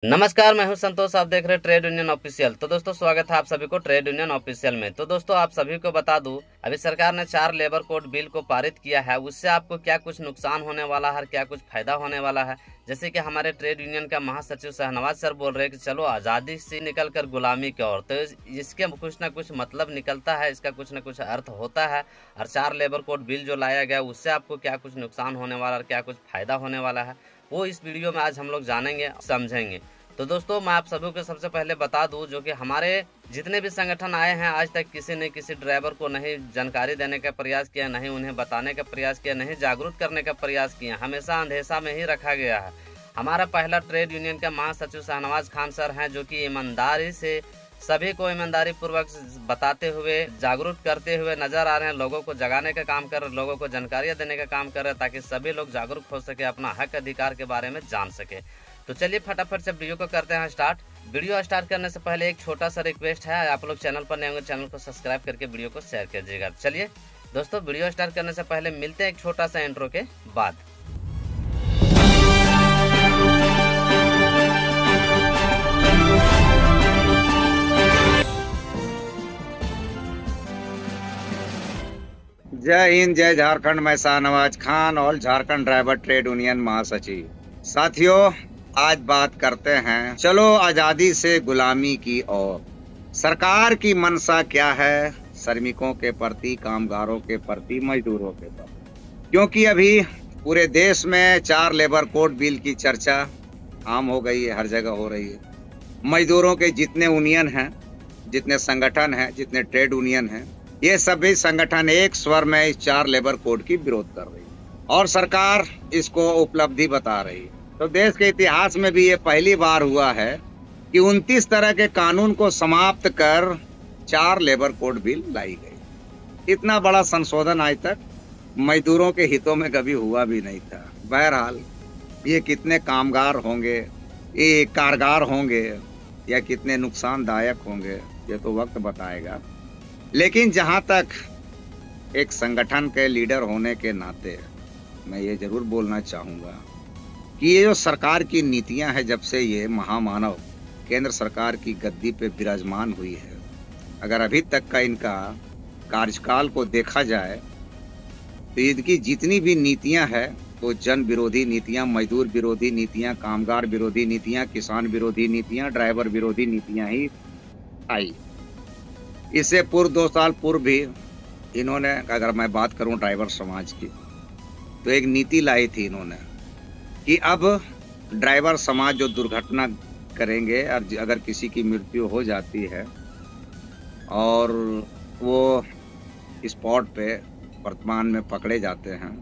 नमस्कार, मैं हूं संतोष। आप देख रहे हैं ट्रेड यूनियन ऑफिशियल। तो दोस्तों, स्वागत है आप सभी को ट्रेड यूनियन ऑफिशियल में। तो दोस्तों, आप सभी को बता दूं, अभी सरकार ने 4 लेबर कोड बिल को पारित किया है। उससे आपको क्या कुछ नुकसान होने वाला है, क्या कुछ फायदा होने वाला है। जैसे कि हमारे ट्रेड यूनियन का महासचिव शहनवाज सर बोल रहे हैं कि चलो आज़ादी से निकल कर गुलामी की ओर। तो इसके कुछ ना कुछ मतलब निकलता है, इसका कुछ ना कुछ अर्थ होता है। और 4 लेबर कोड बिल जो लाया गया, उससे आपको क्या कुछ नुकसान होने वाला है, क्या कुछ फायदा होने वाला है, वो इस वीडियो में आज हम लोग जानेंगे, समझेंगे। तो दोस्तों, मैं आप सभी को सबसे पहले बता दूं, जो कि हमारे जितने भी संगठन आए हैं, आज तक किसी ने किसी ड्राइवर को नहीं जानकारी देने का प्रयास किया, नहीं उन्हें बताने का प्रयास किया, नहीं जागरूक करने का प्रयास किया। हमेशा अंधेशा में ही रखा गया है। हमारा पहला ट्रेड यूनियन का महासचिव शहनवाज खान सर हैं, जो कि ईमानदारी से सभी को ईमानदारी पूर्वक बताते हुए, जागरूक करते हुए नजर आ रहे हैं। लोगों को जगाने का काम कर रहे हैं, लोगों को जानकारियां देने का काम कर रहे हैं, ताकि सभी लोग जागरूक हो सके, अपना हक अधिकार के बारे में जान सके। तो चलिए फटाफट से वीडियो को करते हैं स्टार्ट। वीडियो स्टार्ट करने से पहले एक छोटा सा रिक्वेस्ट है, आप लोग चैनल पर नए होंगे, चैनल को सब्सक्राइब करके वीडियो को शेयर कीजिएगा। चलिए दोस्तों, वीडियो स्टार्ट करने से पहले मिलते हैं एक छोटा सा इंट्रो के बाद। जय हिंद, जय झारखंड। मैं Shahnawaz Khan, all Jharkhand driver trade union महासचिव। साथियों, आज बात करते हैं, चलो आजादी से गुलामी की ओर। सरकार की मंशा क्या है श्रमिकों के प्रति, कामगारों के प्रति, मजदूरों के प्रति? क्योंकि अभी पूरे देश में 4 लेबर कोड बिल की चर्चा आम हो गई है, हर जगह हो रही है। मजदूरों के जितने यूनियन हैं, जितने संगठन हैं, जितने ट्रेड यूनियन हैं, ये सभी संगठन एक स्वर में इस 4 लेबर कोड की विरोध कर रही है और सरकार इसको उपलब्धि बता रही है। तो देश के इतिहास में भी ये पहली बार हुआ है कि 29 तरह के कानून को समाप्त कर 4 लेबर कोड बिल लाई गई। इतना बड़ा संशोधन आज तक मजदूरों के हितों में कभी हुआ भी नहीं था। बहरहाल, ये कितने कामगार होंगे, ये कारगर होंगे या कितने नुकसानदायक होंगे, ये तो वक्त बताएगा। लेकिन जहां तक एक संगठन के लीडर होने के नाते मैं ये जरूर बोलना चाहूंगा कि ये जो सरकार की नीतियां हैं, जब से ये महामानव केंद्र सरकार की गद्दी पे विराजमान हुई है, अगर अभी तक का इनका कार्यकाल को देखा जाए तो इनकी जितनी भी नीतियां हैं, तो जन विरोधी नीतियां, मजदूर विरोधी नीतियां, कामगार विरोधी नीतियां, किसान विरोधी नीतियां, ड्राइवर विरोधी नीतियां ही आई। इससे पूर्व 2 साल पूर्व भी इन्होंने, अगर मैं बात करूं ड्राइवर समाज की, तो एक नीति लाई थी इन्होंने कि अब ड्राइवर समाज जो दुर्घटना करेंगे और अगर किसी की मृत्यु हो जाती है और वो स्पॉट पे वर्तमान में पकड़े जाते हैं,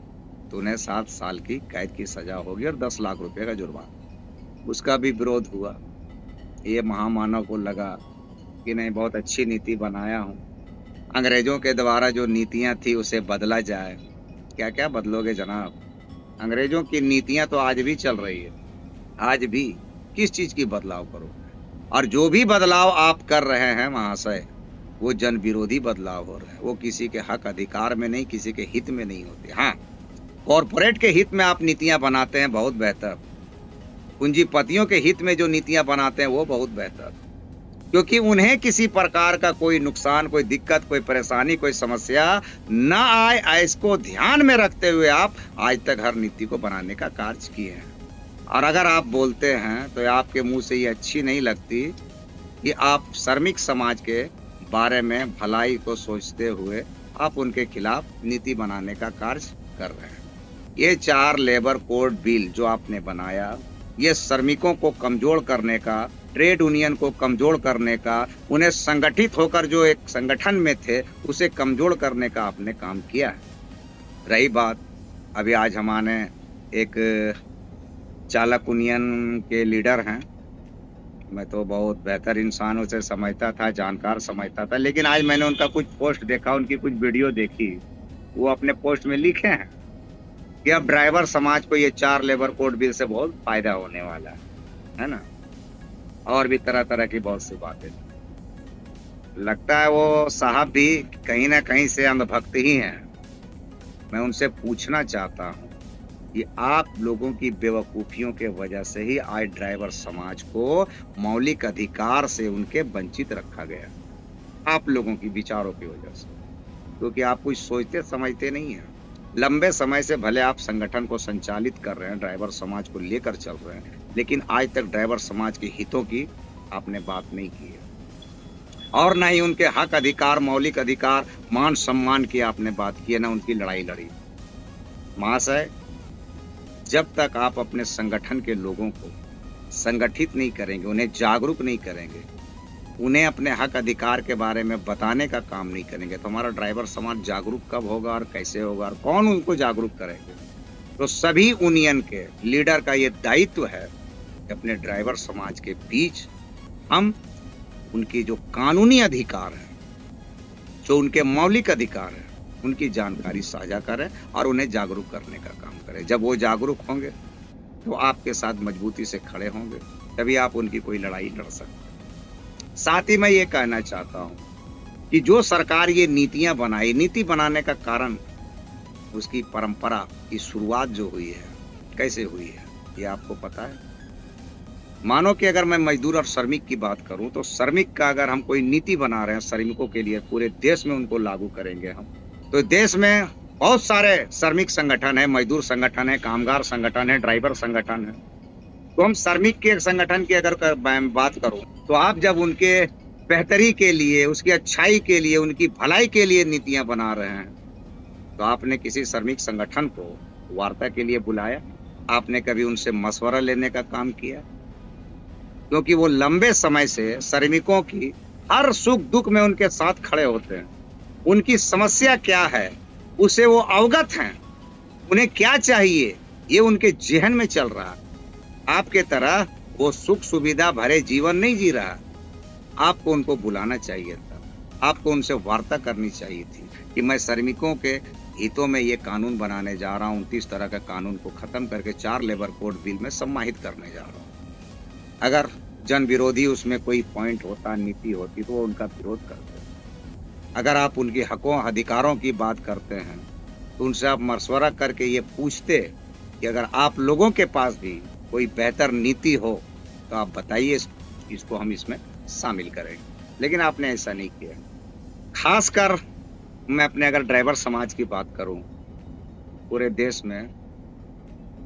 तो उन्हें 7 साल की कैद की सजा होगी और 10 लाख रुपए का जुर्माना। उसका भी विरोध हुआ। ये महामानव को लगा कि नहीं, बहुत अच्छी नीति बनाया हूँ, अंग्रेजों के द्वारा जो नीतियां थी उसे बदला जाए। क्या क्या बदलोगे जनाब? अंग्रेजों की नीतियां तो आज भी चल रही है। आज भी किस चीज की बदलाव करो? और जो भी बदलाव आप कर रहे हैं महाशय, वो जन विरोधी बदलाव हो रहे हैं। वो किसी के हक अधिकार में नहीं, किसी के हित में नहीं होते। हाँ, कॉरपोरेट के हित में आप नीतियां बनाते हैं, बहुत बेहतर। पूंजीपतियों के हित में जो नीतियां बनाते हैं वो बहुत बेहतर, क्योंकि उन्हें किसी प्रकार का कोई नुकसान, कोई दिक्कत, कोई परेशानी, कोई समस्या न आए, इसको ध्यान में रखते हुए आप आज तक हर नीति को बनाने का कार्य किए हैं। और अगर आप बोलते हैं तो आपके मुंह से ये अच्छी नहीं लगती कि आप श्रमिक समाज के बारे में भलाई को सोचते हुए आप उनके खिलाफ नीति बनाने का कार्य कर रहे हैं। ये 4 लेबर कोड बिल जो आपने बनाया, ये श्रमिकों को कमजोर करने का, ट्रेड यूनियन को कमजोर करने का, उन्हें संगठित होकर जो एक संगठन में थे उसे कमजोर करने का आपने काम किया है। रही बात, अभी आज हमारे एक चालक यूनियन के लीडर हैं, मैं तो बहुत बेहतर इंसान उसे समझता था, जानकार समझता था, लेकिन आज मैंने उनका कुछ पोस्ट देखा, उनकी कुछ वीडियो देखी। वो अपने पोस्ट में लिखे हैं कि अब ड्राइवर समाज को ये 4 लेबर कोड बिल से बहुत फायदा होने वाला है ना। और भी तरह तरह की बहुत सी बातें। लगता है वो साहब भी कहीं ना कहीं से अंधभक्त ही हैं। मैं उनसे पूछना चाहता हूँ, कि आप लोगों की बेवकूफियों के वजह से ही आज ड्राइवर समाज को मौलिक अधिकार से उनके वंचित रखा गया, आप लोगों की विचारों की वजह से, क्योंकि आप कुछ सोचते समझते नहीं है। लंबे समय से भले आप संगठन को संचालित कर रहे हैं, ड्राइवर समाज को लेकर चल रहे हैं, लेकिन आज तक ड्राइवर समाज के हितों की आपने बात नहीं की है, और ना ही उनके हक अधिकार, मौलिक अधिकार, मान सम्मान की आपने बात की है, ना उनकी लड़ाई लड़ी। महाशय, जब तक आप अपने संगठन के लोगों को संगठित नहीं करेंगे, उन्हें जागरूक नहीं करेंगे, उन्हें अपने हक अधिकार के बारे में बताने का काम नहीं करेंगे, तो हमारा ड्राइवर समाज जागरूक कब होगा और कैसे होगा और कौन उनको जागरूक करेंगे? तो सभी यूनियन के लीडर का ये दायित्व है कि अपने ड्राइवर समाज के बीच हम उनकी जो कानूनी अधिकार है, जो उनके मौलिक अधिकार है, उनकी जानकारी साझा करें और उन्हें जागरूक करने का काम करें। जब वो जागरूक होंगे तो आपके साथ मजबूती से खड़े होंगे, तभी आप उनकी कोई लड़ाई लड़ सकते। साथ ही मैं ये कहना चाहता हूं कि जो सरकार ये नीतियां बनाई, नीति बनाने का कारण उसकी परंपरा की शुरुआत जो हुई है, कैसे हुई है, ये आपको पता है। मानो कि अगर मैं मजदूर और श्रमिक की बात करूं, तो श्रमिक का अगर हम कोई नीति बना रहे हैं श्रमिकों के लिए, पूरे देश में उनको लागू करेंगे हम, तो देश में बहुत सारे श्रमिक संगठन है, मजदूर संगठन है, कामगार संगठन है, ड्राइवर संगठन है। तो हम श्रमिक के संगठन की अगर बात करूं, तो आप जब उनके बेहतरी के लिए, उसकी अच्छाई के लिए, उनकी भलाई के लिए नीतियां बना रहे हैं, तो आपने किसी श्रमिक संगठन को वार्ता के लिए बुलाया? आपने कभी उनसे मशवरा लेने का काम किया? क्योंकि वो लंबे समय से श्रमिकों की हर सुख दुख में उनके साथ खड़े होते हैं, उनकी समस्या क्या है उसे वो अवगत हैं, उन्हें क्या चाहिए ये उनके जेहन में चल रहा है। आपके तरह वो सुख सुविधा भरे जीवन नहीं जी रहा। आपको उनको बुलाना चाहिए था, आपको उनसे वार्ता करनी चाहिए थी कि मैं श्रमिकों के हितों में ये कानून बनाने जा रहा हूँ, 29 तरह का कानून को खत्म करके 4 लेबर कोड बिल में सम्मानित करने जा रहा हूँ। अगर जन विरोधी उसमें कोई पॉइंट होता, नीति होती, तो वो उनका विरोध करते। अगर आप उनके हकों अधिकारों की बात करते हैं, तो उनसे आप मशवरा करके ये पूछते कि अगर आप लोगों के पास भी कोई बेहतर नीति हो तो आप बताइए, इसको हम इसमें शामिल करेंगे। लेकिन आपने ऐसा नहीं किया। खासकर मैं अपने अगर ड्राइवर समाज की बात करूं, पूरे देश में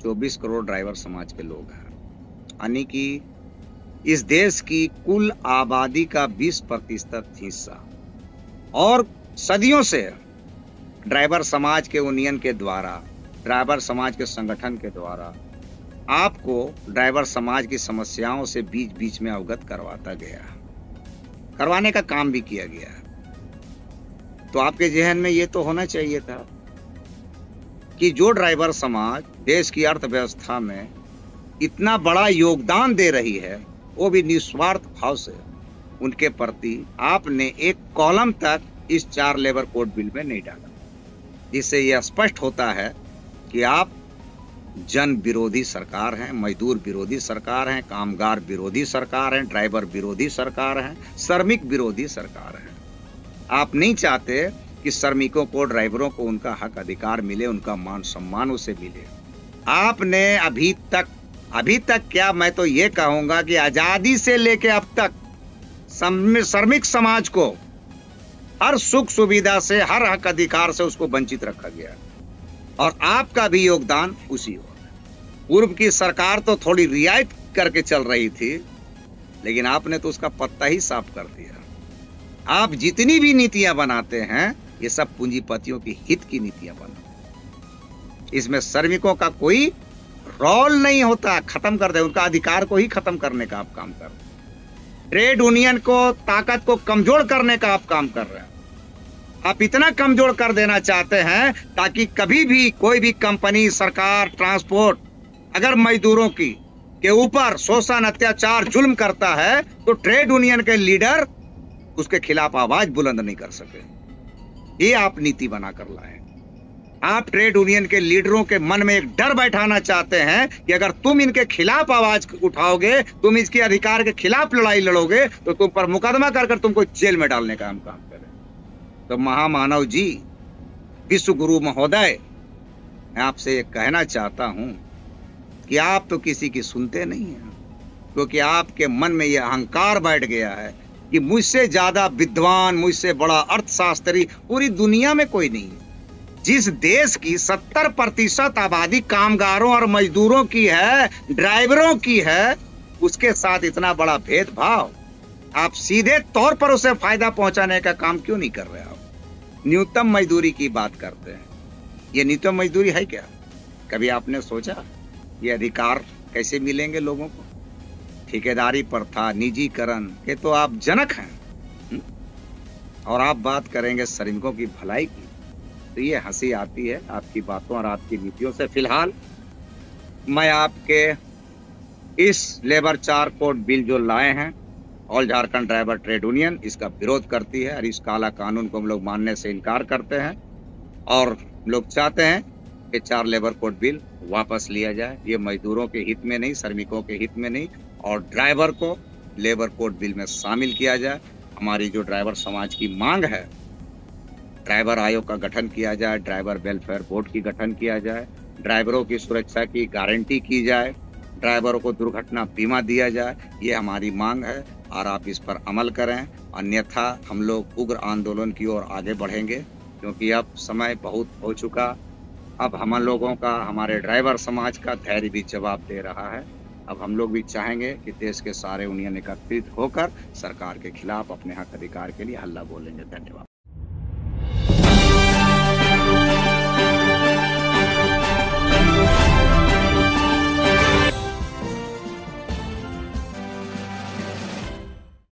24 करोड़ ड्राइवर समाज के लोग हैं, यानी कि इस देश की कुल आबादी का 20% हिस्सा। और सदियों से ड्राइवर समाज के यूनियन के द्वारा, ड्राइवर समाज के संगठन के द्वारा आपको ड्राइवर समाज की समस्याओं से बीच बीच में अवगत करवाता गया, करवाने का काम भी किया गया। तो आपके जहन में ये तो होना चाहिए था कि जो ड्राइवर समाज देश की अर्थव्यवस्था में इतना बड़ा योगदान दे रही है, वो भी निस्वार्थ भाव से उनके प्रति आपने एक कॉलम तक इस 4 लेबर कोड बिल में नहीं डाला, जिससे यह स्पष्ट होता है कि आप जन विरोधी सरकार हैं, मजदूर विरोधी सरकार हैं, कामगार विरोधी सरकार हैं, ड्राइवर विरोधी सरकार हैं, श्रमिक विरोधी सरकार हैं। आप नहीं चाहते कि श्रमिकों को, ड्राइवरों को उनका हक अधिकार मिले, उनका मान सम्मान उसे मिले। आपने अभी तक क्या, मैं तो ये कहूंगा कि आजादी से लेके अब तक श्रमिक समाज को हर सुख सुविधा से, हर हक अधिकार से उसको वंचित रखा गया, और आपका भी योगदान उसी हो। पूर्व की सरकार तो थोड़ी रियायत करके चल रही थी, लेकिन आपने तो उसका पत्ता ही साफ कर दिया। आप जितनी भी नीतियां बनाते हैं, ये सब पूंजीपतियों की हित की नीतियां बनाते, इसमें श्रमिकों का कोई रोल नहीं होता। खत्म कर दे, उनका अधिकार को ही खत्म करने का आप काम कर रहे हैं। ट्रेड यूनियन को, ताकत को कमजोर करने का आप काम कर रहे हैं। आप इतना कमजोर कर देना चाहते हैं ताकि कभी भी कोई भी कंपनी, सरकार, ट्रांसपोर्ट अगर मजदूरों के ऊपर शोषण, अत्याचार, जुल्म करता है, तो ट्रेड यूनियन के लीडर उसके खिलाफ आवाज बुलंद नहीं कर सके। ये आप नीति बनाकर लाए। आप ट्रेड यूनियन के लीडरों के मन में एक डर बैठाना चाहते हैं कि अगर तुम इनके खिलाफ आवाज उठाओगे, तुम इसके अधिकार के खिलाफ लड़ाई लड़ोगे, तो तुम पर मुकदमा कर तुमको जेल में डालने का हम काम करें। तो महामानव जी, विश्व गुरु महोदय, मैं आपसे ये कहना चाहता हूं कि आप तो किसी की सुनते नहीं हैं, क्योंकि आपके मन में यह अहंकार बैठ गया है कि मुझसे ज्यादा विद्वान, मुझसे बड़ा अर्थशास्त्री पूरी दुनिया में कोई नहीं है। जिस देश की 70% आबादी कामगारों और मजदूरों की है, ड्राइवरों की है, उसके साथ इतना बड़ा भेदभाव, आप सीधे तौर पर उसे फायदा पहुंचाने का काम क्यों नहीं कर रहे? आप न्यूनतम मजदूरी की बात करते हैं। ये न्यूनतम मजदूरी है क्या? कभी आपने सोचा ये अधिकार कैसे मिलेंगे लोगों को? ठेकेदारी प्रथा, निजीकरण के तो आप जनक हैं। और आप बात करेंगे श्रमिकों की भलाई की, तो ये हंसी आती है आपकी बातों और आपकी नीतियों से। फिलहाल मैं आपके इस लेबर 4 कोड बिल जो लाए हैं, all Jharkhand driver trade union इसका विरोध करती है और इस काला कानून को हम लोग मानने से इनकार करते हैं और लोग चाहते हैं कि 4 लेबर कोड बिल वापस लिया जाए। ये मजदूरों के हित में नहीं, श्रमिकों के हित में नहीं, और ड्राइवर को लेबर कोड बिल में शामिल किया जाए। हमारी जो ड्राइवर समाज की मांग है, ड्राइवर आयोग का गठन किया जाए, ड्राइवर वेलफेयर बोर्ड की गठन किया जाए, ड्राइवरों की सुरक्षा की गारंटी की जाए, ड्राइवरों को दुर्घटना बीमा दिया जाए, ये हमारी मांग है और आप इस पर अमल करें। अन्यथा हम लोग उग्र आंदोलन की ओर आगे बढ़ेंगे, क्योंकि अब समय बहुत हो चुका। अब हम लोगों का, हमारे ड्राइवर समाज का धैर्य भी जवाब दे रहा है। अब हम लोग भी चाहेंगे कि देश के सारे यूनियन एकत्रित होकर सरकार के खिलाफ अपने हक अधिकार के लिए हल्ला बोलेंगे। धन्यवाद।